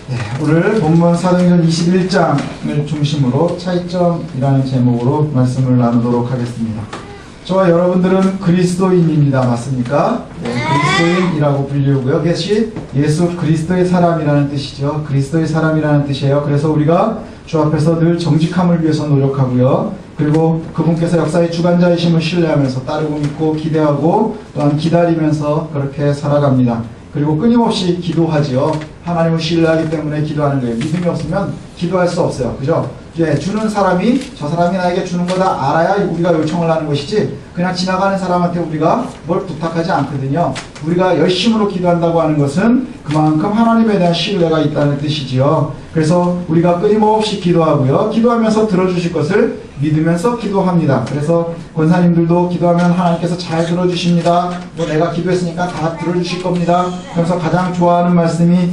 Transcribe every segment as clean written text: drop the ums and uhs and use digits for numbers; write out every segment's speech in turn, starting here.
네, 오늘 본문 사도행전 21장을 중심으로 차이점이라는 제목으로 말씀을 나누도록 하겠습니다. 저와 여러분들은 그리스도인입니다. 맞습니까? 네, 그리스도인이라고 불리우고요. 그것이 예수 그리스도의 사람이라는 뜻이죠. 그리스도의 사람이라는 뜻이에요. 그래서 우리가 주 앞에서 늘 정직함을 위해서 노력하고요. 그리고 그분께서 역사의 주관자이심을 신뢰하면서 따르고 믿고 기대하고 또한 기다리면서 그렇게 살아갑니다. 그리고 끊임없이 기도하지요. 하나님을 신뢰하기 때문에 기도하는 거예요. 믿음이 없으면 기도할 수 없어요. 그죠? 예, 주는 사람이 저 사람이 나에게 주는 거다 알아야 우리가 요청을 하는 것이지 그냥 지나가는 사람한테 우리가 뭘 부탁하지 않거든요. 우리가 열심으로 기도한다고 하는 것은 그만큼 하나님에 대한 신뢰가 있다는 뜻이지요. 그래서 우리가 끊임없이 기도하고요. 기도하면서 들어주실 것을 믿으면서 기도합니다. 그래서 권사님들도 기도하면 하나님께서 잘 들어주십니다. 뭐 내가 기도했으니까 다 들어주실 겁니다. 그래서 가장 좋아하는 말씀이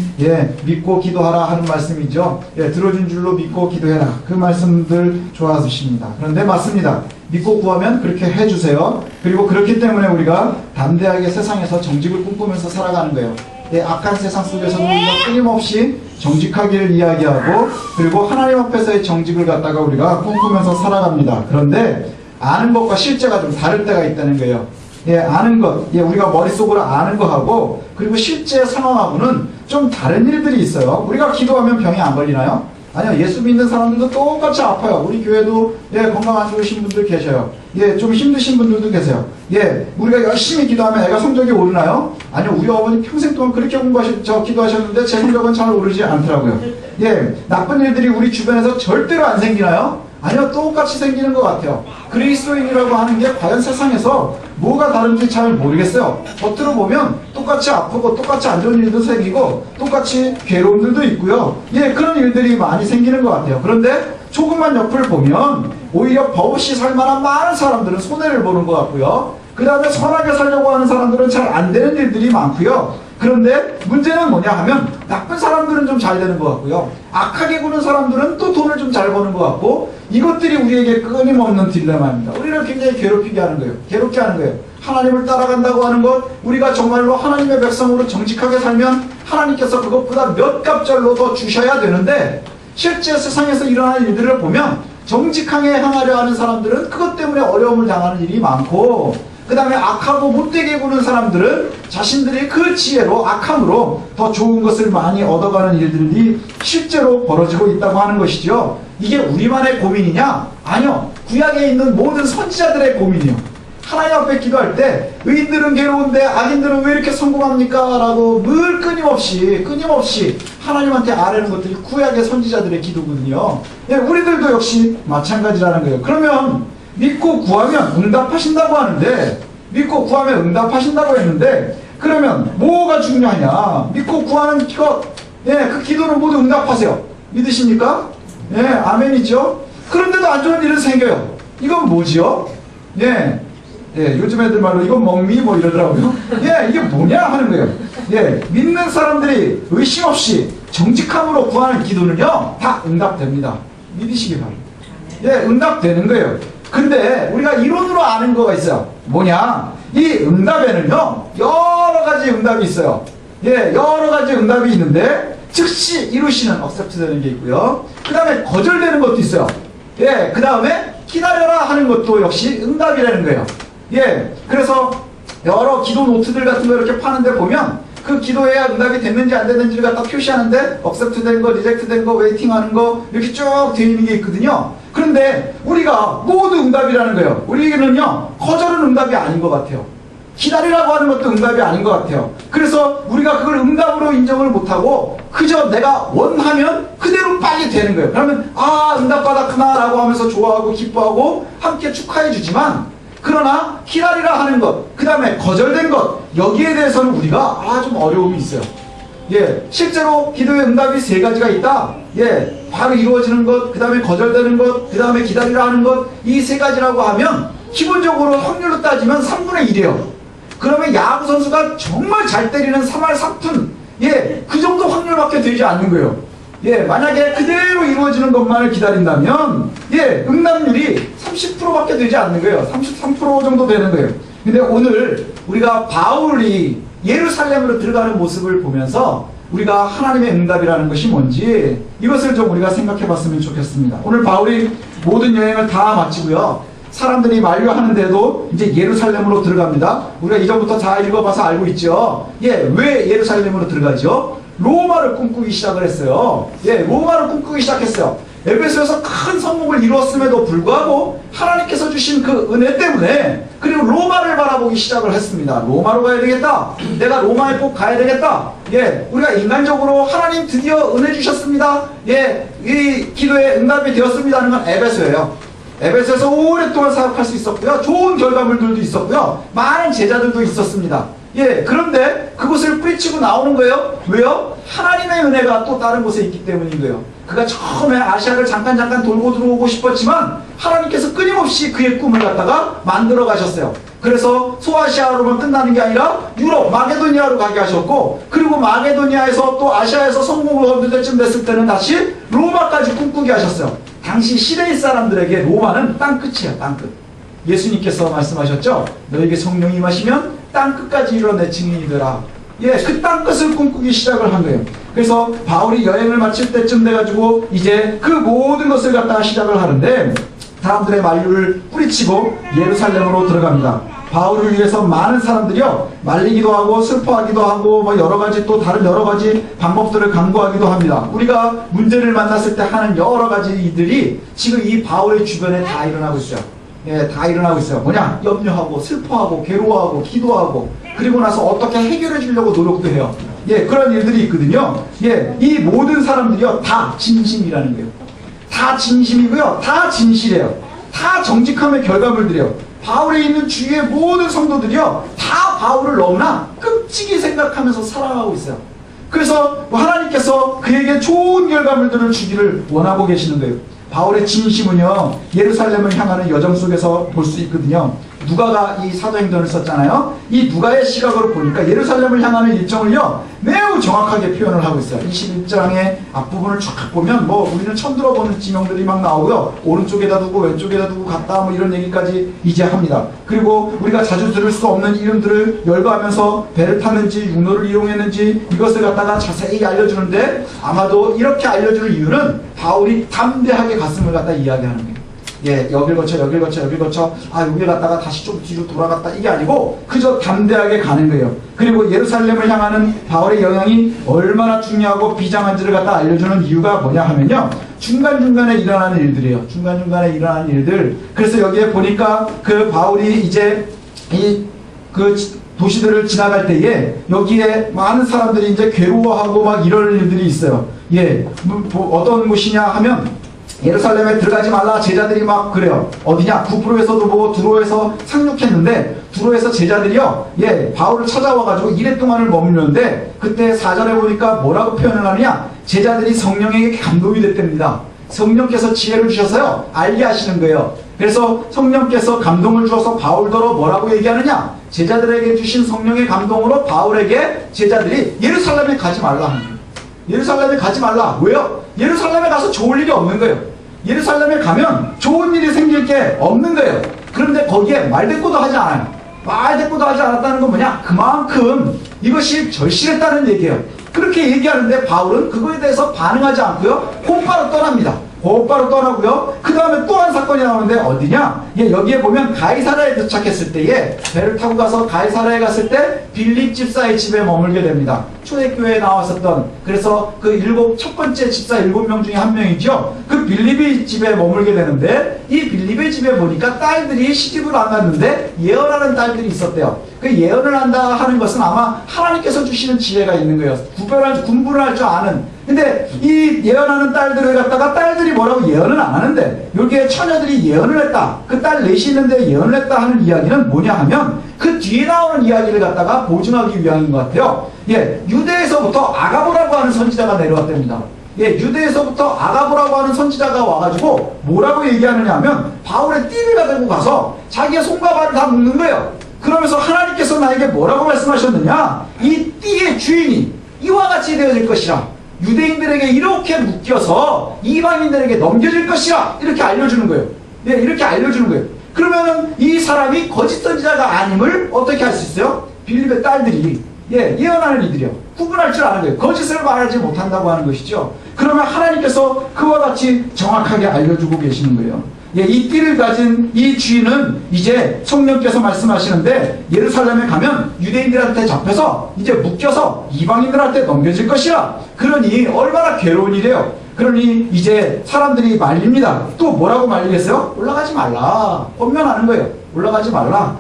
믿고 기도하라 하는 말씀이죠. 들어준 줄로 믿고 기도해라. 그 말씀들 좋아하십니다. 그런데 맞습니다. 믿고 구하면 그렇게 해주세요. 그리고 그렇기 때문에 우리가 담대하게 세상에서 정직을 꿈꾸면서 살아가는 거예요. 악한 세상 속에서는 우리가 끊임없이 정직하기를 이야기하고 그리고 하나님 앞에서의 정직을 갖다가 우리가 꿈꾸면서 살아갑니다. 그런데 아는 것과 실제가 좀 다를 때가 있다는 거예요. 아는 것, 우리가 머릿속으로 아는 거하고 그리고 실제 상황하고는 좀 다른 일들이 있어요. 우리가 기도하면 병이 안 걸리나요? 아니요. 예수 믿는 사람들도 똑같이 아파요. 우리 교회도 건강 안 좋으신 분들 계셔요. 좀 힘드신 분들도 계세요. 우리가 열심히 기도하면 애가 성적이 오르나요? 아니요. 우리 어머니 평생 동안 그렇게 기도하셨는데 제 성적은 잘 오르지 않더라고요. 나쁜 일들이 우리 주변에서 절대로 안 생기나요? 아니요. 똑같이 생기는 것 같아요. 그리스도인이라고 하는 게 과연 세상에서 뭐가 다른지 잘 모르겠어요. 겉으로 보면 똑같이 아프고 똑같이 안 좋은 일도 생기고 똑같이 괴로움들도 있고요. 그런 일들이 많이 생기는 것 같아요. 그런데 조금만 옆을 보면 오히려 버릇이 살만한 많은 사람들은 손해를 보는 것 같고요. 그 다음에 선하게 살려고 하는 사람들은 잘 안 되는 일들이 많고요. 그런데 문제는 뭐냐 하면 나쁜 사람들은 좀 잘 되는 것 같고요. 악하게 구는 사람들은 또 돈을 좀 잘 버는 것 같고 이것들이 우리에게 끊임없는 딜레마입니다. 우리를 굉장히 괴롭히게 하는 거예요. 괴롭게 하는 거예요. 하나님을 따라간다고 하는 것, 우리가 정말로 하나님의 백성으로 정직하게 살면 하나님께서 그것보다 몇 갑절로 더 주셔야 되는데 실제 세상에서 일어나는 일들을 보면 정직하게 행하려 하는 사람들은 그것 때문에 어려움을 당하는 일이 많고 그 다음에 악하고 못되게 구는 사람들은 자신들이 그 지혜로 악함으로 더 좋은 것을 많이 얻어가는 일들이 실제로 벌어지고 있다고 하는 것이죠. 이게 우리만의 고민이냐? 아니요. 구약에 있는 모든 선지자들의 고민이요. 하나님 앞에 기도할 때 의인들은 괴로운데 악인들은 왜 이렇게 성공합니까? 라고 늘 끊임없이 하나님한테 아뢰는 것들이 구약의 선지자들의 기도거든요. 우리들도 역시 마찬가지라는 거예요. 그러면 믿고 구하면 응답하신다고 하는데 믿고 구하면 응답하신다고 했는데 그러면 뭐가 중요하냐? 믿고 구하는 것, 그 기도는 모두 응답하세요. 믿으십니까? 아멘이죠. 그런데도 안 좋은 일은 생겨요. 이건 뭐지요? 요즘 애들 말로 이건 멍미 뭐 이러더라고요. 이게 뭐냐 하는 거예요. 믿는 사람들이 의심 없이 정직함으로 구하는 기도는요 다 응답됩니다. 믿으시기 바랍니다. 응답되는 거예요. 근데 우리가 이론으로 아는 거가 있어요. 뭐냐? 이 응답에는요 여러 가지 응답이 있어요. 여러 가지 응답이 있는데 즉시 이루시는 accept 되는 게 있고요. 그 다음에 거절되는 것도 있어요. 그 다음에 기다려라 하는 것도 역시 응답이라는 거예요. 그래서 여러 기도 노트들 같은 거 이렇게 파는데 보면 그 기도해야 응답이 됐는지 안 됐는지를 갖다 표시하는데 accept 된 거, reject 된 거, waiting 하는 거 이렇게 쭉 되어 있는 게 있거든요. 그런데 우리가 모두 응답이라는 거예요. 우리에게는요 거절은 응답이 아닌 것 같아요. 기다리라고 하는 것도 응답이 아닌 것 같아요. 그래서 우리가 그걸 응답으로 인정을 못하고 그저 내가 원하면 그대로 빨리 되는 거예요. 그러면 응답받았구나 라고 하면서 좋아하고 기뻐하고 함께 축하해 주지만 그러나 기다리라 하는 것, 그 다음에 거절된 것, 여기에 대해서는 우리가 좀 어려움이 있어요. 실제로 기도의 응답이 세 가지가 있다. 바로 이루어지는 것, 그 다음에 거절되는 것, 그 다음에 기다리라 하는 것, 이 세 가지라고 하면 기본적으로 확률로 따지면 3분의 1이에요. 그러면 야구 선수가 정말 잘 때리는 3할 3푼, 그 정도 확률밖에 되지 않는 거예요. 만약에 그대로 이루어지는 것만을 기다린다면 응답률이 30%밖에 되지 않는 거예요. 33% 정도 되는 거예요. 근데 오늘 우리가 바울이 예루살렘으로 들어가는 모습을 보면서 우리가 하나님의 응답이라는 것이 뭔지 이것을 좀 우리가 생각해 봤으면 좋겠습니다. 오늘 바울이 모든 여행을 다 마치고요. 사람들이 만류하는데도 이제 예루살렘으로 들어갑니다. 우리가 이전부터 잘 읽어봐서 알고 있죠. 왜 예루살렘으로 들어가죠? 로마를 꿈꾸기 시작을 했어요. 로마를 꿈꾸기 시작했어요. 에베소에서 큰 성공을 이루었음에도 불구하고 하나님께서 주신 그 은혜 때문에 그리고 로마를 바라보기 시작을 했습니다. 로마로 가야 되겠다. 내가 로마에 꼭 가야 되겠다. 우리가 인간적으로 하나님 드디어 은혜 주셨습니다. 이 기도에 응답이 되었습니다 하는 건 에베소예요. 에베소에서 오랫동안 사역할 수 있었고요. 좋은 결과물들도 있었고요. 많은 제자들도 있었습니다. 그런데 그곳을 뿌리치고 나오는 거예요. 왜요? 하나님의 은혜가 또 다른 곳에 있기 때문인 거예요. 그가 처음에 아시아를 잠깐 돌고 들어오고 싶었지만 하나님께서 끊임없이 그의 꿈을 갖다가 만들어 가셨어요. 그래서 소아시아로만 끝나는 게 아니라 유럽, 마게도니아로 가게 하셨고, 그리고 마게도니아에서 또 아시아에서 성공을 얻을 때쯤 됐을 때는 다시 로마까지 꿈꾸게 하셨어요. 당시 시대의 사람들에게 로마는 땅끝이에요. 땅끝. 예수님께서 말씀하셨죠. 너에게 성령이 임하시면 땅끝까지 이르러 내 증인이 되라. 그 땅끝을 꿈꾸기 시작을 한 거예요. 그래서 바울이 여행을 마칠 때쯤 돼가지고 이제 그 모든 것을 갖다가 시작을 하는데 사람들의 만류를 뿌리치고 예루살렘으로 들어갑니다. 바울을 위해서 많은 사람들이요 말리기도 하고 슬퍼하기도 하고 뭐 여러 가지 또 다른 여러 가지 방법들을 강구하기도 합니다. 우리가 문제를 만났을 때 하는 여러 가지 일들이 지금 이 바울의 주변에 다 일어나고 있어요. 다 일어나고 있어요. 뭐냐? 염려하고 슬퍼하고 괴로워하고 기도하고 그리고 나서 어떻게 해결해 주려고 노력도 해요. 그런 일들이 있거든요. 이 모든 사람들이요 다 진심이라는 거예요. 다 진심이고요. 다 진실이에요. 다 정직함의 결과물들이에요. 바울에 있는 주위의 모든 성도들이요 다 바울을 너무나 끔찍이 생각하면서 살아가고 있어요. 그래서 하나님께서 그에게 좋은 결과물들을 주기를 원하고 계시는 거예요. 바울의 진심은요 예루살렘을 향하는 여정 속에서 볼 수 있거든요. 누가가 이 사도행전을 썼잖아요. 이 누가의 시각으로 보니까 예루살렘을 향하는 일정을요 매우 정확하게 표현을 하고 있어요. 21장의 앞부분을 쫙 보면 뭐 우리는 처음 들어보는 지명들이 막 나오고요. 오른쪽에다 두고 왼쪽에다 두고 갔다 뭐 이런 얘기까지 이제 합니다. 그리고 우리가 자주 들을 수 없는 이름들을 열거하면서 배를 탔는지 육로를 이용했는지 이것을 갖다가 자세히 알려주는데 아마도 이렇게 알려주는 이유는 바울이 담대하게 갔음을 갖다 이야기하는 거예요. 여길 거쳐 여길 갔다가 다시 좀 뒤로 돌아갔다 이게 아니고 그저 담대하게 가는 거예요. 그리고 예루살렘을 향하는 바울의 영향이 얼마나 중요하고 비장한지를 갖다 알려주는 이유가 뭐냐 하면요 중간중간에 일어나는 일들이에요. 중간중간에 일어나는 일들. 그래서 여기에 보니까 그 바울이 이제 그 도시들을 지나갈 때에 여기에 많은 사람들이 이제 괴로워하고 막 이런 일들이 있어요. 어떤 곳이냐 하면 예루살렘에 들어가지 말라 제자들이 막 그래요. 어디냐? 구프로에서도 보고 두로에서 상륙했는데 두로에서 제자들이요 바울을 찾아와가지고 이래 동안을 머물렀는데 그때 4절에 보니까 뭐라고 표현을 하느냐? 제자들이 성령에게 감동이 됐답니다. 성령께서 지혜를 주셔서요 알게 하시는 거예요. 그래서 성령께서 감동을 주어서 바울더러 뭐라고 얘기하느냐? 제자들에게 주신 성령의 감동으로 바울에게 제자들이 예루살렘에 가지 말라 하는 거예요. 예루살렘에 가지 말라. 왜요? 예루살렘에 가서 좋을 일이 없는 거예요. 예루살렘에 가면 좋은 일이 생길 게 없는 거예요. 그런데 거기에 말대꾸도 하지 않아요. 말대꾸도 하지 않았다는 건 뭐냐? 그만큼 이것이 절실했다는 얘기예요. 그렇게 얘기하는데 바울은 그거에 대해서 반응하지 않고요 곧바로 떠납니다. 곧바로 떠나고요. 그 다음에 또 한 사건이 나오는데 어디냐? 여기에 보면 가이사라에 도착했을 때에 배를 타고 가서 가이사라에 갔을 때 빌립 집사의 집에 머물게 됩니다. 초대교회에 나왔었던 그래서 그 첫 번째 집사 7명 중에 한 명이죠. 그 빌립의 집에 머물게 되는데 이 빌립의 집에 보니까 딸들이 시집을 안 갔는데 예언하는 딸들이 있었대요. 그 예언을 한다 하는 것은 아마 하나님께서 주시는 지혜가 있는 거예요. 군부를 할 줄 아는. 근데 이 예언하는 딸들을 갖다가 딸들이 뭐라고 예언을 안 하는데 여기에 처녀들이 예언을 했다. 그 딸 넷이 있는데 예언을 했다 하는 이야기는 뭐냐 하면 그 뒤에 나오는 이야기를 갖다가 보증하기 위함인 것 같아요. 유대에서부터 아가보라고 하는 선지자가 내려왔답니다. 유대에서부터 아가보라고 하는 선지자가 와가지고 뭐라고 얘기하느냐 하면 바울의 띠를 가지고 가서 자기의 손과 발을 다 묶는 거예요. 그러면서 하나님께서 나에게 뭐라고 말씀하셨느냐? 이 띠의 주인이 이와 같이 되어질 것이라. 유대인들에게 이렇게 묶여서 이방인들에게 넘겨질 것이라. 이렇게 알려주는 거예요. 이렇게 알려주는 거예요. 그러면은 이 사람이 거짓 선지자가 아님을 어떻게 할 수 있어요? 빌립의 딸들이 예언하는 이들이요. 구분할 줄 아는 거예요. 거짓을 말하지 못한다고 하는 것이죠. 그러면 하나님께서 그와 같이 정확하게 알려주고 계시는 거예요. 이 띠를 가진 이 쥐는 이제 성령께서 말씀하시는데 예루살렘에 가면 유대인들한테 잡혀서 이제 묶여서 이방인들한테 넘겨질 것이라. 그러니 얼마나 괴로운 일이에요. 그러니 이제 사람들이 말립니다. 또 뭐라고 말리겠어요? 올라가지 말라. 권면하는 거예요. 올라가지 말라.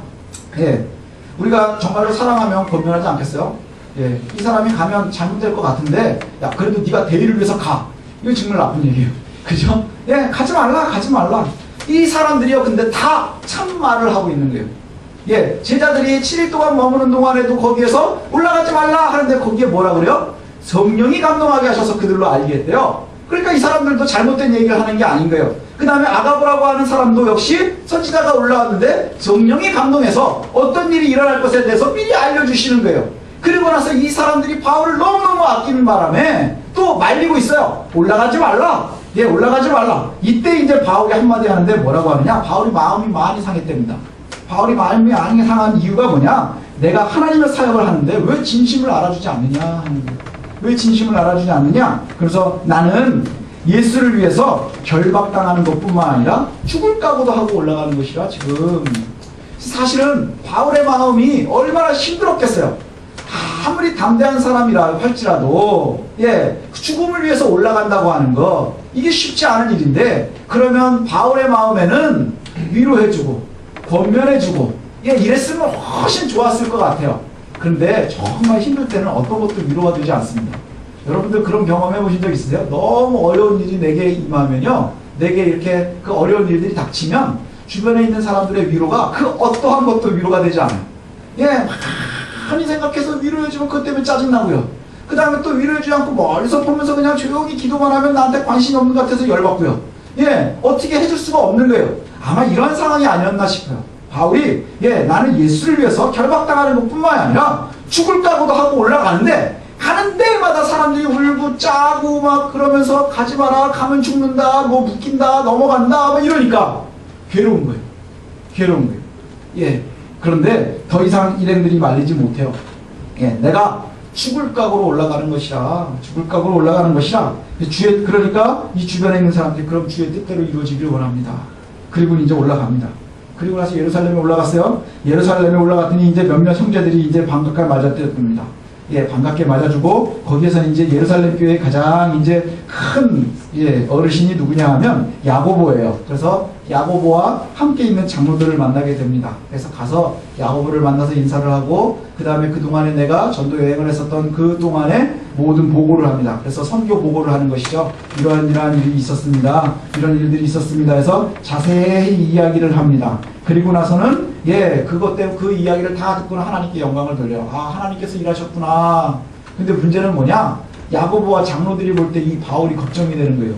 우리가 정말로 사랑하면 권면하지 않겠어요? 이 사람이 가면 잘못될 것 같은데 야 그래도 네가 대의를 위해서 가. 이거 정말 나쁜 얘기예요. 그죠? 가지 말라. 가지 말라. 이 사람들이요 근데 다 참말을 하고 있는 거예요. 제자들이 7일 동안 머무는 동안에도 거기에서 올라가지 말라 하는데 거기에 뭐라 그래요? 성령이 감동하게 하셔서 그들로 알게 했대요. 그러니까 이 사람들도 잘못된 얘기를 하는 게 아닌 거예요. 그 다음에 아가보라고 하는 사람도 역시 선지자가 올라왔는데 성령이 감동해서 어떤 일이 일어날 것에 대해서 미리 알려주시는 거예요. 그리고 나서 이 사람들이 바울을 너무너무 아끼는 바람에 또 말리고 있어요. 올라가지 말라. 올라가지 말라. 이때 이제 바울이 한마디 하는데 뭐라고 하느냐? 바울이 마음이 많이 상했답니다. 바울이 마음이 많이 상한 이유가 뭐냐? 내가 하나님의 사역을 하는데 왜 진심을 알아주지 않느냐 하는 거예요. 왜 진심을 알아주지 않느냐? 그래서 나는 예수를 위해서 결박당하는 것뿐만 아니라 죽을 각오도 하고 올라가는 것이라. 지금 사실은 바울의 마음이 얼마나 힘들었겠어요. 아무리 담대한 사람이라 할지라도 죽음을 위해서 올라간다고 하는 거 이게 쉽지 않은 일인데, 그러면 바울의 마음에는 위로해주고 권면해주고 이랬으면 훨씬 좋았을 것 같아요. 그런데 정말 힘들 때는 어떤 것도 위로가 되지 않습니다. 여러분들 그런 경험 해보신 적 있으세요? 너무 어려운 일이 내게 임하면요, 내게 이렇게 그 어려운 일들이 닥치면 주변에 있는 사람들의 위로가 그 어떠한 것도 위로가 되지 않아요. 많이 생각해서 위로해주면 그것 때문에 짜증나고요. 그 다음에 또 위로해주지 않고 멀리서 보면서 그냥 조용히 기도만 하면 나한테 관심이 없는 것 같아서 열받고요. 어떻게 해줄 수가 없는 거예요. 아마 이런 상황이 아니었나 싶어요. 바울이 나는 예수를 위해서 결박당하는 것뿐만 아니라 죽을 각오도 하고 올라가는데, 가는 데마다 사람들이 울고 짜고 막 그러면서 가지 마라, 가면 죽는다, 뭐 묶인다, 넘어간다 막 이러니까 괴로운 거예요. 괴로운 거예요. 그런데 더 이상 일행들이 말리지 못해요. 내가 죽을 각오로 올라가는 것이라. 죽을 각오로 올라가는 것이라. 그러니까 이 주변에 있는 사람들이 그럼 주의 뜻대로 이루어지기를 원합니다. 그리고 이제 올라갑니다. 그리고 나서 예루살렘에 올라갔어요. 예루살렘에 올라갔더니 이제 몇몇 형제들이 이제 반갑게 맞아들였습니다. 반갑게 맞아주고, 거기에서는 이제 예루살렘 교회의 가장 이제 큰 어르신이 누구냐 하면 야고보예요. 그래서 야고보와 함께 있는 장로들을 만나게 됩니다. 그래서 가서 야고보를 만나서 인사를 하고, 그 다음에 그동안에 내가 전도 여행을 했었던 그 동안에 모든 보고를 합니다. 그래서 선교 보고를 하는 것이죠. 이러한 일이 있었습니다. 이런 일들이 있었습니다. 해서 자세히 이야기를 합니다. 그리고 나서는 그것 때문에 그 이야기를 다 듣고는 하나님께 영광을 돌려요. 아, 하나님께서 일하셨구나. 근데 문제는 뭐냐? 야고보와 장로들이 볼 때 이 바울이 걱정이 되는 거예요.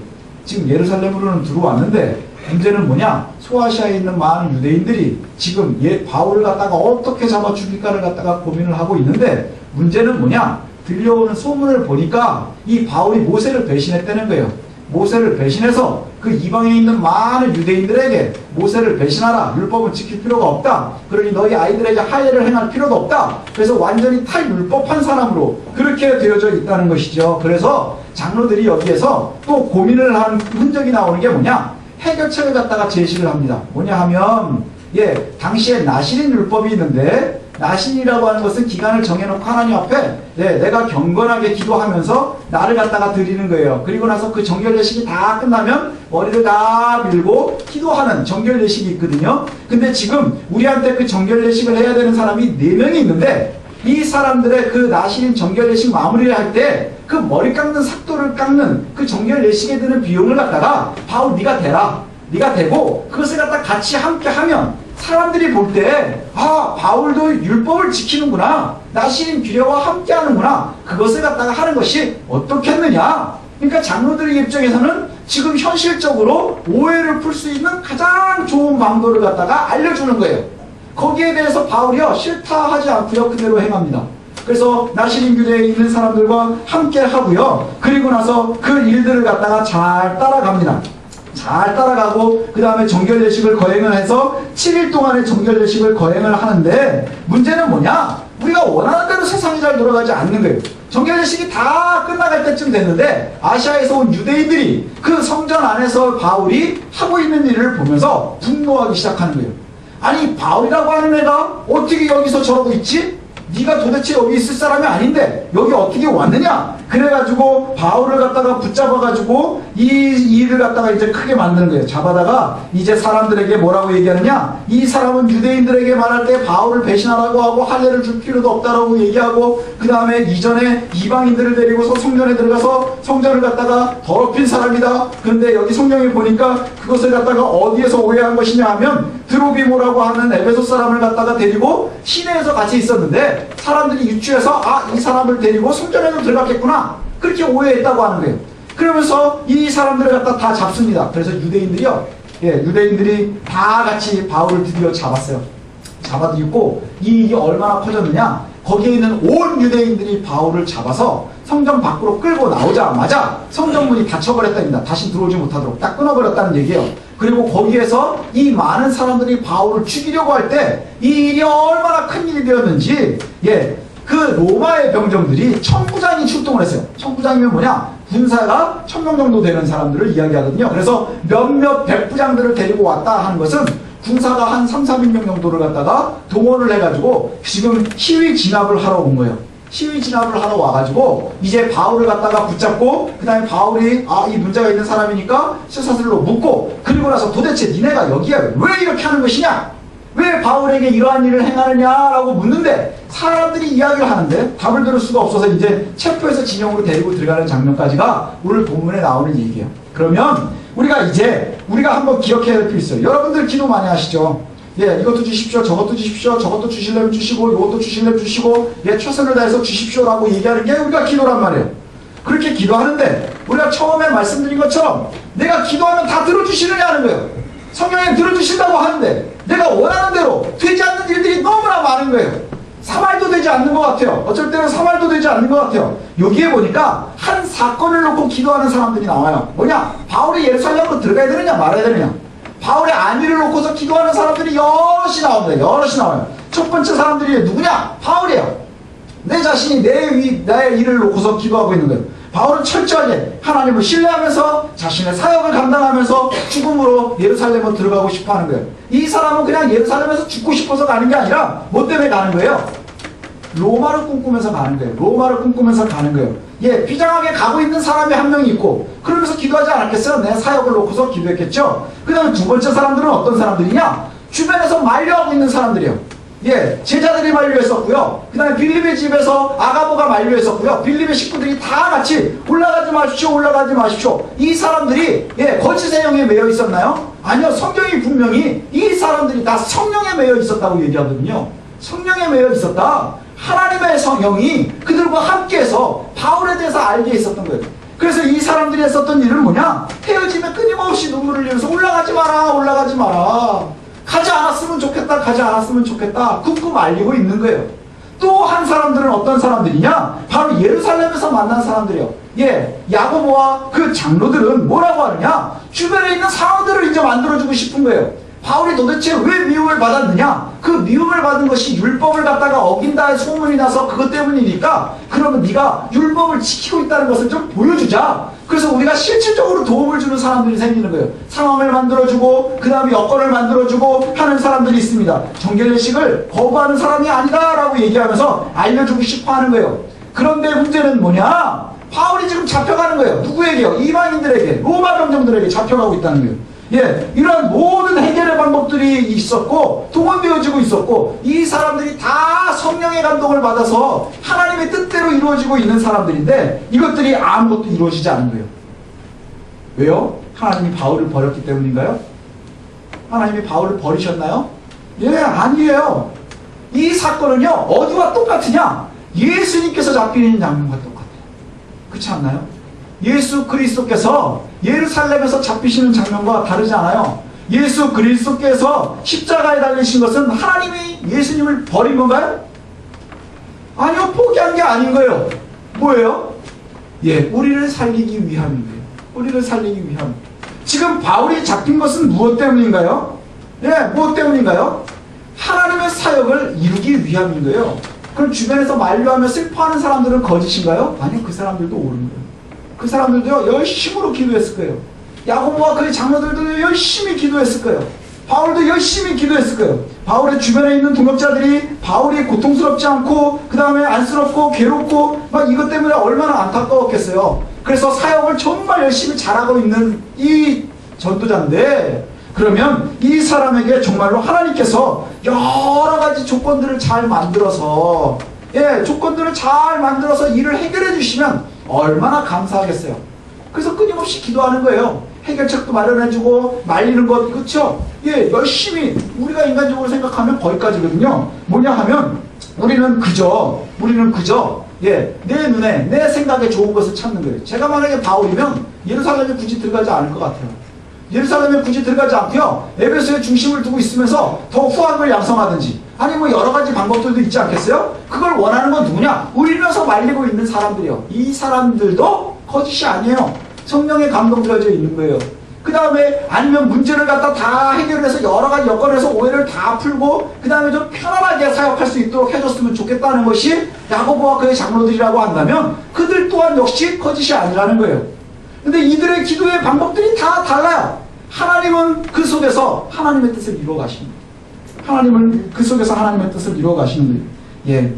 지금 예루살렘으로는 들어왔는데 문제는 뭐냐? 소아시아에 있는 많은 유대인들이 지금 바울을 갖다가 어떻게 잡아 죽일까를 갖다가 고민을 하고 있는데, 문제는 뭐냐? 들려오는 소문을 보니까 이 바울이 모세를 배신했다는 거예요. 모세를 배신해서 그 이방에 있는 많은 유대인들에게 모세를 배신하라. 율법은 지킬 필요가 없다. 그러니 너희 아이들에게 하해를 행할 필요도 없다. 그래서 완전히 탈율법한 사람으로 그렇게 되어져 있다는 것이죠. 그래서 장로들이 여기에서 또 고민을 한 흔적이 나오는 게 뭐냐? 해결책을 갖다가 제시를 합니다. 뭐냐 하면 당시에 나실인 율법이 있는데, 나신이라고 하는 것은 기간을 정해놓고 하나님 앞에 내가 경건하게 기도하면서 나를 갖다가 드리는 거예요. 그리고 나서 그 정결 예식이 다 끝나면 머리를 다 밀고 기도하는 정결 예식이 있거든요. 근데 지금 우리한테 그 정결 예식을 해야 되는 사람이 4명이 있는데, 이 사람들의 그 나신인 정결 예식 마무리를 할 때 그 머리 깎는 삭도를 깎는 그 정결 예식에 드는 비용을 갖다가 바울 네가 대라. 네가 대고 그것을 갖다 같이 함께 하면 사람들이 볼 때, 아, 바울도 율법을 지키는구나, 나신인 규례와 함께 하는구나, 그것을 갖다가 하는 것이 어떻겠느냐. 그러니까 장로들의 입장에서는 지금 현실적으로 오해를 풀 수 있는 가장 좋은 방도를 갖다가 알려주는 거예요. 거기에 대해서 바울이요 싫다 하지 않고요 그대로 행합니다. 그래서 나신인 규례에 있는 사람들과 함께 하고요, 그리고 나서 그 일들을 갖다가 잘 따라갑니다. 잘 따라가고 그 다음에 정결예식을 거행을 해서 7일 동안의 정결예식을 거행을 하는데, 문제는 뭐냐? 우리가 원하는 대로 세상이 잘 돌아가지 않는 거예요. 정결례식이 다 끝나갈 때쯤 됐는데 아시아에서 온 유대인들이 그 성전 안에서 바울이 하고 있는 일을 보면서 분노하기 시작하는 거예요. 아니, 바울이라고 하는 애가 어떻게 여기서 저러고 있지? 네가 도대체 여기 있을 사람이 아닌데 여기 어떻게 왔느냐? 그래가지고 바울을 갖다가 붙잡아가지고 이 일을 갖다가 이제 크게 만드는 거예요. 잡아다가 이제 사람들에게 뭐라고 얘기하느냐? 이 사람은 유대인들에게 말할 때 바울을 배신하라고 하고 할례를 줄 필요도 없다라고 얘기하고, 그 다음에 이전에 이방인들을 데리고서 성전에 들어가서 성전을 갖다가 더럽힌 사람이다. 그런데 여기 성경에 보니까 그것을 갖다가 어디에서 오해한 것이냐 하면 드로비모라고 하는 에베소 사람을 갖다가 데리고 시내에서 같이 있었는데 사람들이 유추해서 이 사람을 데리고 성전에도 들어갔겠구나, 그렇게 오해했다고 하는 거예요. 그러면서 이 사람들을 갖다 다 잡습니다. 그래서 유대인들이 다 같이 바울을 드디어 잡았어요. 잡아들이고 이 일이 얼마나 커졌느냐, 거기에 있는 온 유대인들이 바울을 잡아서 성전 밖으로 끌고 나오자마자 성전문이 닫혀버렸답니다. 다시 들어오지 못하도록 딱 끊어버렸다는 얘기예요. 그리고 거기에서 이 많은 사람들이 바울을 죽이려고 할 때 이 일이 얼마나 큰 일이 되었는지, 그 로마의 병정들이 천부장이 출동을 했어요. 천부장이면 뭐냐? 군사가 1000명 정도 되는 사람들을 이야기하거든요. 그래서 몇몇 백부장들을 데리고 왔다 하는 것은 군사가 한 300~400명 정도를 갖다가 동원을 해가지고 지금 시위 진압을 하러 온 거예요. 시위 진압을 하러 와가지고 이제 바울을 갖다가 붙잡고, 그 다음에 바울이 이 문제가 있는 사람이니까 쇠사슬로 묶고, 그리고 나서 도대체 니네가 여기에 왜 이렇게 하는 것이냐, 왜 바울에게 이러한 일을 행하느냐라고 묻는데 사람들이 이야기를 하는데 답을 들을 수가 없어서 이제 체포해서 진영으로 데리고 들어가는 장면까지가 오늘 본문에 나오는 얘기예요. 그러면 우리가 한번 기억해야 될 필요 있어요. 여러분들 기도 많이 하시죠? 이것도 주십시오, 저것도 주십시오, 저것도 주시려면 주시고, 이것도 주시려면 주시고, 최선을 다해서 주십시오라고 얘기하는 게 우리가 기도란 말이에요. 그렇게 기도하는데 우리가 처음에 말씀드린 것처럼 내가 기도하면 다 들어주시느냐는 거예요. 성경에 들어주신다고 하는데 내가 원하는 대로 되지 않는 일들이 너무나 많은 거예요. 3알도 되지 않는 것 같아요. 어쩔 때는 3알도 되지 않는 것 같아요. 여기에 보니까 한 사건을 놓고 기도하는 사람들이 나와요. 뭐냐? 바울이 예루살렘으로 들어가야 되느냐 말아야 되느냐. 바울의 안위를 놓고서 기도하는 사람들이 여럿이 나옵니다. 여럿이 나와요. 첫 번째 사람들이 누구냐? 바울이에요. 내 자신이 나의 일을 놓고서 기도하고 있는 거예요. 바울은 철저하게 하나님을 신뢰하면서 자신의 사역을 감당하면서 죽음으로 예루살렘으로 들어가고 싶어 하는 거예요. 이 사람은 그냥 예루살렘에서 죽고 싶어서 가는 게 아니라 뭐 때문에 가는 거예요? 로마를 꿈꾸면서 가는 거예요. 로마를 꿈꾸면서 가는 거예요. 비장하게 가고 있는 사람이 한 명이 있고, 그러면서 기도하지 않았겠어요? 내 사역을 놓고서 기도했겠죠? 그 다음에 두 번째 사람들은 어떤 사람들이냐? 주변에서 만류하고 있는 사람들이에요. 제자들이 만류했었고요. 그 다음에 빌립의 집에서 아가보가 만류했었고요. 빌립의 식구들이 다 같이 올라가지 마십시오, 올라가지 마십시오. 이 사람들이 거짓의 영에 매여 있었나요? 아니요. 성경이 분명히 이 사람들이 다 성령에 매여 있었다고 얘기하거든요. 성령에 매여 있었다. 하나님의 성령이 그들과 함께해서 바울에 대해서 알게 있었던 거예요. 그래서 이 사람들이 했었던 일은 뭐냐? 헤어지면 끊임없이 눈물을 흘리면서 올라가지 마라, 올라가지 마라. 가지 않았으면 좋겠다, 가지 않았으면 좋겠다 쿵쿵 알리고 있는 거예요. 또 한 사람들은 어떤 사람들이냐? 바로 예루살렘에서 만난 사람들이에요. 야고보와 그 장로들은 뭐라고 하느냐? 주변에 있는 상황들을 이제 만들어주고 싶은 거예요. 바울이 도대체 왜 미움을 받았느냐? 그 미움을 받은 것이 율법을 갖다가 어긴다의 소문이 나서 그것 때문이니까, 그러면 네가 율법을 지키고 있다는 것을 좀 보여주자. 그래서 우리가 실질적으로 도움을 주는 사람들이 생기는 거예요. 상황을 만들어주고 그 다음에 여건을 만들어주고 하는 사람들이 있습니다. 정결례식을 거부하는 사람이 아니다라고 얘기하면서 알려주고 싶어 하는 거예요. 그런데 문제는 뭐냐? 바울이 지금 잡혀가는 거예요. 누구에게요? 이방인들에게, 로마 병정들에게 잡혀가고 있다는 거예요. 이런 모든 해결의 방법들이 있었고 동원되어지고 있었고, 이 사람들이 다 성령의 감동을 받아서 하나님의 뜻대로 이루어지고 있는 사람들인데 이것들이 아무것도 이루어지지 않은 거예요. 왜요? 하나님이 바울을 버렸기 때문인가요? 하나님이 바울을 버리셨나요? 아니에요. 이 사건은요, 어디와 똑같으냐? 예수님께서 잡히는 장면과 똑같아요. 그렇지 않나요? 예수 그리스도께서 예루살렘에서 잡히시는 장면과 다르지 않아요. 예수 그리스도께서 십자가에 달리신 것은 하나님이 예수님을 버린 건가요? 아니요, 포기한 게 아닌 거예요. 뭐예요? 우리를 살리기 위함인 거예요. 우리를 살리기 위함. 지금 바울이 잡힌 것은 무엇 때문인가요? 무엇 때문인가요? 하나님의 사역을 이루기 위함인 거예요. 그럼 주변에서 만류하며 슬퍼하는 사람들은 거짓인가요? 아니요, 그 사람들도 옳은 거예요. 그 사람들도요, 열심으로 기도했을 거예요. 야고보와 그의 장로들도 열심히 기도했을 거예요. 바울도 열심히 기도했을 거예요. 바울의 주변에 있는 동역자들이 바울이 고통스럽지 않고 그 다음에 안쓰럽고 괴롭고 막 이것 때문에 얼마나 안타까웠겠어요. 그래서 사역을 정말 열심히 잘하고 있는 이 전도자인데, 그러면 이 사람에게 정말로 하나님께서 여러 가지 조건들을 잘 만들어서 조건들을 잘 만들어서 일을 해결해 주시면 얼마나 감사하겠어요. 그래서 끊임없이 기도하는 거예요. 해결책도 마련해주고 말리는 것, 그렇죠? 열심히 우리가 인간적으로 생각하면 거기까지거든요. 뭐냐 하면 우리는 그저 내 눈에 내 생각에 좋은 것을 찾는 거예요. 제가 만약에 바울이면 예루살렘에 굳이 들어가지 않을 것 같아요. 예루살렘에 굳이 들어가지 않고요, 에베소에 중심을 두고 있으면서 더 후한 걸 양성하든지, 아니 뭐 여러 가지 방법들도 있지 않겠어요? 그걸 원하는 건 누구냐? 울면서 말리고 있는 사람들이요. 이 사람들도 거짓이 아니에요. 성령에 감동되어져 있는 거예요. 그 다음에 아니면 문제를 갖다 다 해결해서 여러 가지 여건에서 오해를 다 풀고 그 다음에 좀 편안하게 사역할 수 있도록 해줬으면 좋겠다는 것이 야고보와 그의 장로들이라고 한다면 그들 또한 역시 거짓이 아니라는 거예요. 근데 이들의 기도의 방법들이 다 달라요. 하나님은 그 속에서 하나님의 뜻을 이루어 가십니다. 하나님은 그 속에서 하나님의 뜻을 이루어 가시는 거예요.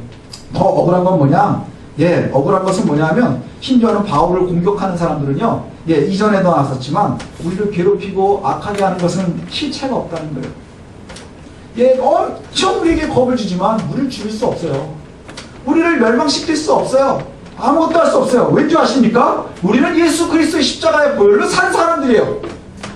더 억울한 건 뭐냐? 억울한 것은 뭐냐면, 심지어는 바울을 공격하는 사람들은요, 이전에도 나왔었지만 우리를 괴롭히고 악하게 하는 것은 실체가 없다는 거예요. 엄청 우리에게 겁을 주지만 우리를 죽일 수 없어요. 우리를 멸망시킬 수 없어요. 아무것도 할 수 없어요. 왠지 아십니까? 우리는 예수 그리스도의 십자가의 보혈로 산 사람들이에요.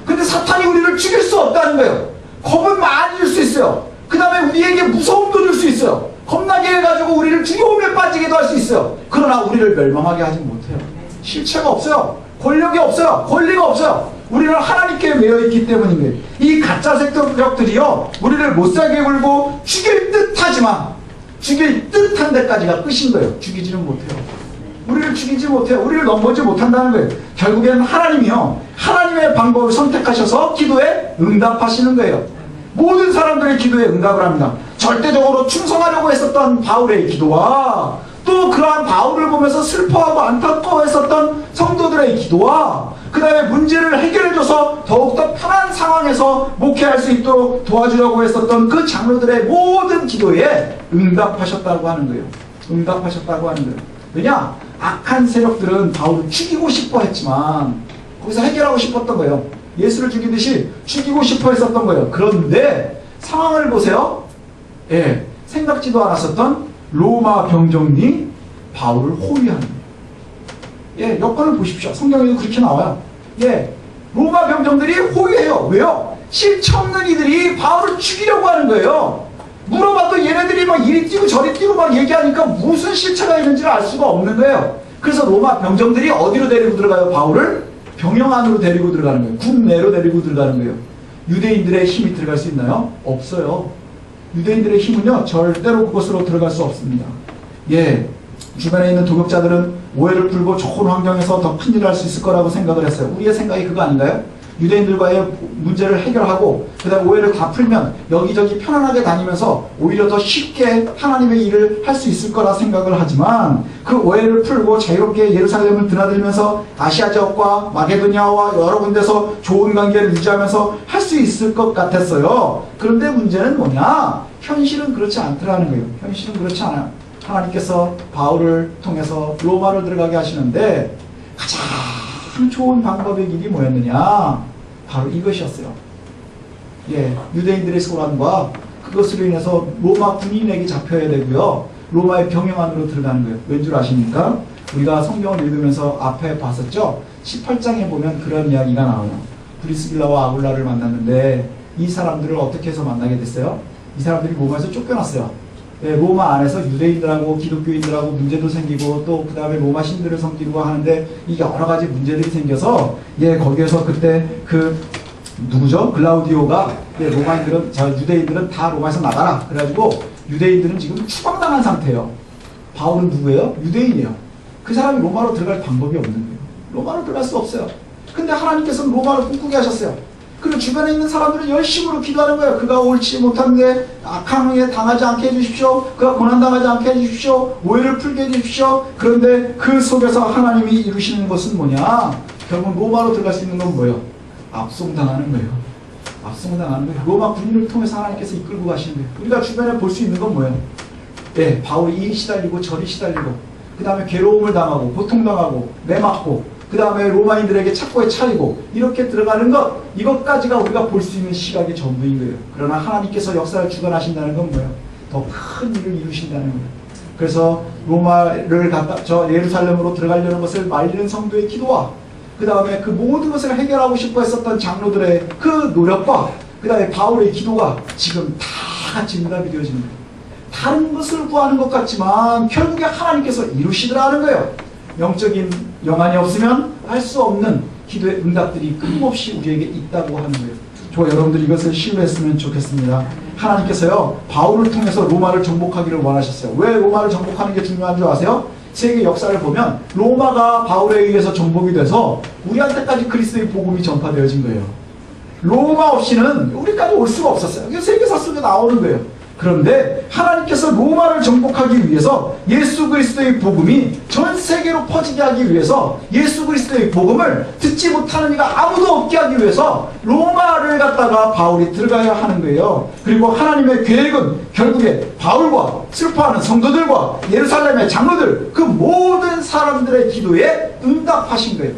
근데 사탄이 우리를 죽일 수 없다는 거예요. 겁은 많이 줄 수 있어요. 그 다음에 우리에게 무서움도 줄 수 있어요. 겁나게 해가지고 우리를 두려움에 빠지게도 할 수 있어요. 그러나 우리를 멸망하게 하지 못해요. 실체가 없어요. 권력이 없어요. 권리가 없어요. 우리는 하나님께 매여있기 때문인 거예요. 이 가짜 세력들이요, 우리를 못살게 굴고 죽일 듯하지만 죽일 듯한 데까지가 끝인 거예요. 죽이지는 못해요. 우리를 죽이지 못해요. 우리를 넘보지 못한다는 거예요. 결국에는 하나님이요, 하나님의 방법을 선택하셔서 기도에 응답하시는 거예요. 모든 사람들의 기도에 응답을 합니다. 절대적으로 충성하려고 했었던 바울의 기도와 또 그러한 바울을 보면서 슬퍼하고 안타까워했었던 성도들의 기도와 그 다음에 문제를 해결해줘서 더욱더 편한 상황에서 목회할 수 있도록 도와주려고 했었던 그 장로들의 모든 기도에 응답하셨다고 하는 거예요. 응답하셨다고 하는 거예요. 왜냐? 악한 세력들은 바울을 죽이고 싶어 했지만 거기서 해결하고 싶었던 거예요. 예수를 죽이듯이 죽이고 싶어 했었던 거예요. 그런데 상황을 보세요. 생각지도 않았었던 로마 병정이 바울을 호위하는 거예요. 여건을 보십시오. 성경에도 그렇게 나와요. 로마 병정들이 호위해요. 왜요? 실체 없는 이들이 바울을 죽이려고 하는 거예요. 물어봐도 얘네들이 막 이리 뛰고 저리 뛰고 막 얘기하니까 무슨 실체가 있는지를 알 수가 없는 거예요. 그래서 로마 병정들이 어디로 데리고 들어가요? 바울을 병영 안으로 데리고 들어가는 거예요. 국내로 데리고 들어가는 거예요. 유대인들의 힘이 들어갈 수 있나요? 없어요. 유대인들의 힘은요, 절대로 그곳으로 들어갈 수 없습니다. 주변에 있는 도격자들은 오해를 풀고 좋은 환경에서 더 큰 일을 할 수 있을 거라고 생각을 했어요. 우리의 생각이 그거 아닌가요? 유대인들과의 문제를 해결하고 그 다음에 오해를 다 풀면 여기저기 편안하게 다니면서 오히려 더 쉽게 하나님의 일을 할 수 있을 거라 생각을 하지만, 그 오해를 풀고 자유롭게 예루살렘을 드나들면서 아시아 지역과 마게도니아와 여러 군데서 좋은 관계를 유지하면서 할 수 있을 것 같았어요. 그런데 문제는 뭐냐? 현실은 그렇지 않더라는 거예요. 현실은 그렇지 않아요. 하나님께서 바울을 통해서 로마로 들어가게 하시는데 가장 좋은 방법의 길이 뭐였느냐? 바로 이것이었어요. 유대인들의 소란과 그것으로 인해서 로마 군인에게 잡혀야 되고요, 로마의 병영 안으로 들어가는 거예요. 왠 줄 아십니까? 우리가 성경을 읽으면서 앞에 봤었죠? 18장에 보면 그런 이야기가 나와요. 브리스길라와 아굴라를 만났는데 이 사람들을 어떻게 해서 만나게 됐어요? 이 사람들이 로마에서 쫓겨났어요. 로마 안에서 유대인들하고 기독교인들하고 문제도 생기고 또 그 다음에 로마 신들을 섬기고 하는데 이 여러 가지 문제들이 생겨서 거기에서 그때 누구죠? 글라우디오가 로마인들은 유대인들은 다 로마에서 나가라. 그래가지고 유대인들은 지금 추방당한 상태예요. 바울은 누구예요? 유대인이에요. 그 사람이 로마로 들어갈 방법이 없는 거예요. 로마로 들어갈 수 없어요. 근데 하나님께서는 로마를 꿈꾸게 하셨어요. 그리고 주변에 있는 사람들은 열심으로 기도하는 거예요. 그가 옳지 못한데 악함에 당하지 않게 해주십시오. 그가 고난당하지 않게 해주십시오. 오해를 풀게 해주십시오. 그런데 그 속에서 하나님이 이루시는 것은 뭐냐? 결국 로마로 들어갈 수 있는 건 뭐예요? 압송당하는 거예요. 압송당하는 거예요. 로마 군인을 통해서 하나님께서 이끌고 가시는 거예요. 우리가 주변에 볼 수 있는 건 뭐예요? 네, 바울이 이리 시달리고 저리 시달리고, 그 다음에 괴로움을 당하고 고통당하고 매맞고, 그 다음에 로마인들에게 착고에 차리고 이렇게 들어가는 것, 이것까지가 우리가 볼 수 있는 시각의 전부인 거예요. 그러나 하나님께서 역사를 주관하신다는 건 뭐예요? 더 큰 일을 이루신다는 거예요. 그래서 로마를 저 예루살렘으로 들어가려는 것을 말리는 성도의 기도와, 그 다음에 그 모든 것을 해결하고 싶어 했었던 장로들의 그 노력과, 그 다음에 바울의 기도가 지금 다 같이 응답이 되어지는 거예요. 다른 것을 구하는 것 같지만 결국에 하나님께서 이루시더라는 거예요. 영적인 영안이 없으면 할 수 없는 기도의 응답들이 끊임없이 우리에게 있다고 하는 거예요. 저 여러분들이 이것을 신뢰했으면 좋겠습니다. 하나님께서요, 바울을 통해서 로마를 정복하기를 원하셨어요. 왜 로마를 정복하는 게 중요한 줄 아세요? 세계 역사를 보면 로마가 바울에 의해서 정복이 돼서 우리한테까지 그리스도의 복음이 전파되어진 거예요. 로마 없이는 우리까지 올 수가 없었어요. 이게 세계사 속에 나오는 거예요. 그런데 하나님께서 로마를 정복하기 위해서 예수 그리스도의 복음이 전 세계로 퍼지게 하기 위해서, 예수 그리스도의 복음을 듣지 못하는 이가 아무도 없게 하기 위해서 로마를 갖다가 바울이 들어가야 하는 거예요. 그리고 하나님의 계획은 결국에 바울과 슬퍼하는 성도들과 예루살렘의 장로들, 그 모든 사람들의 기도에 응답하신 거예요.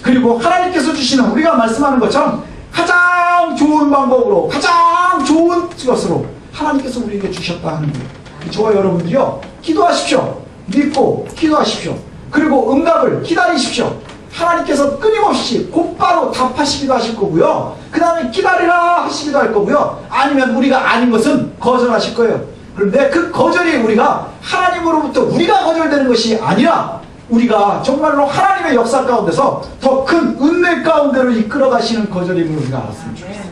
그리고 하나님께서 주시는, 우리가 말씀하는 것처럼 가장 좋은 방법으로, 가장 좋은 것으로 하나님께서 우리에게 주셨다 하는 거예요. 저와 여러분들이요, 기도하십시오. 믿고 기도하십시오. 그리고 응답을 기다리십시오. 하나님께서 끊임없이 곧바로 답하시기도 하실 거고요. 그 다음에 기다리라 하시기도 할 거고요. 아니면 우리가 아닌 것은 거절하실 거예요. 그런데 그 거절이 우리가 하나님으로부터 우리가 거절되는 것이 아니라, 우리가 정말로 하나님의 역사 가운데서 더 큰 은혜 가운데로 이끌어 가시는 거절임을 우리가 알았으면 좋겠어요.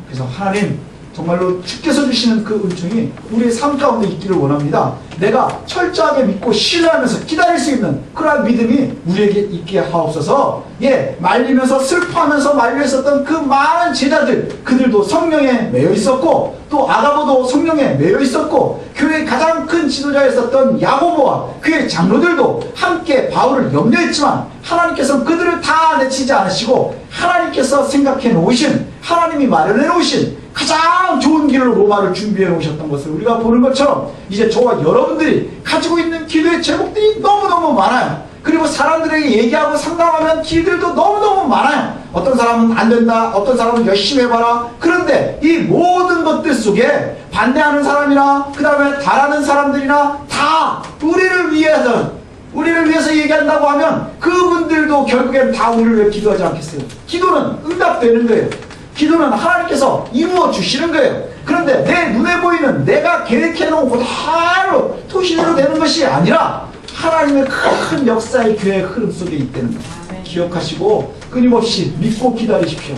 그래서 하나님, 정말로 주께서 주시는 그 은총이 우리의 삶 가운데 있기를 원합니다. 내가 철저하게 믿고 신뢰하면서 기다릴 수 있는 그러한 믿음이 우리에게 있게 하옵소서. 예, 말리면서 슬퍼하면서 말려 있었던 그 많은 제자들, 그들도 성령에 매여 있었고, 또 아가보도 성령에 매여 있었고, 교회의 가장 큰 지도자였었던 야고보와 그의 장로들도 함께 바울을 염려했지만 하나님께서는 그들을 다 내치지 않으시고, 하나님께서 생각해 놓으신, 하나님이 마련해 놓으신 가장 좋은 길로 로마를 준비해 놓으셨던 것을 우리가 보는 것처럼, 이제 저와 여러분들이 가지고 있는 기도의 제목들이 너무너무 많아요. 그리고 사람들에게 얘기하고 상담하면 길들도 너무너무 많아요. 어떤 사람은 안 된다, 어떤 사람은 열심히 해봐라. 그런데 이 모든 것들 속에 반대하는 사람이나 그 다음에 바라는 사람들이나 다 우리를 위해서 얘기한다고 하면 그분들도 결국엔 다 우리를 위해 기도하지 않겠어요? 기도는 응답되는 거예요. 기도는 하나님께서 이루어 주시는 거예요. 그런데 내 눈에 보이는, 내가 계획해놓은 그대로 토시대로 되는 것이 아니라 하나님의 큰 역사의 교회의 흐름 속에 있다는 거예요. 기억하시고 끊임없이 믿고 기다리십시오.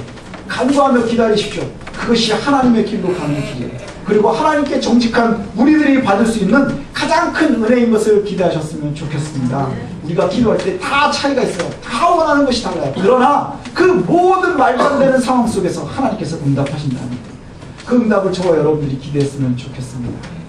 간구하며 기다리십시오. 그것이 하나님의 길로 가는 길이에요. 그리고 하나님께 정직한 우리들이 받을 수 있는 가장 큰 은혜인 것을 기대하셨으면 좋겠습니다. 우리가 기도할 때 다 차이가 있어요. 다 원하는 것이 달라요. 그러나 그 모든 말도 안 되는 상황 속에서 하나님께서 응답하신다는 거예요. 그 응답을 저와 여러분들이 기대했으면 좋겠습니다.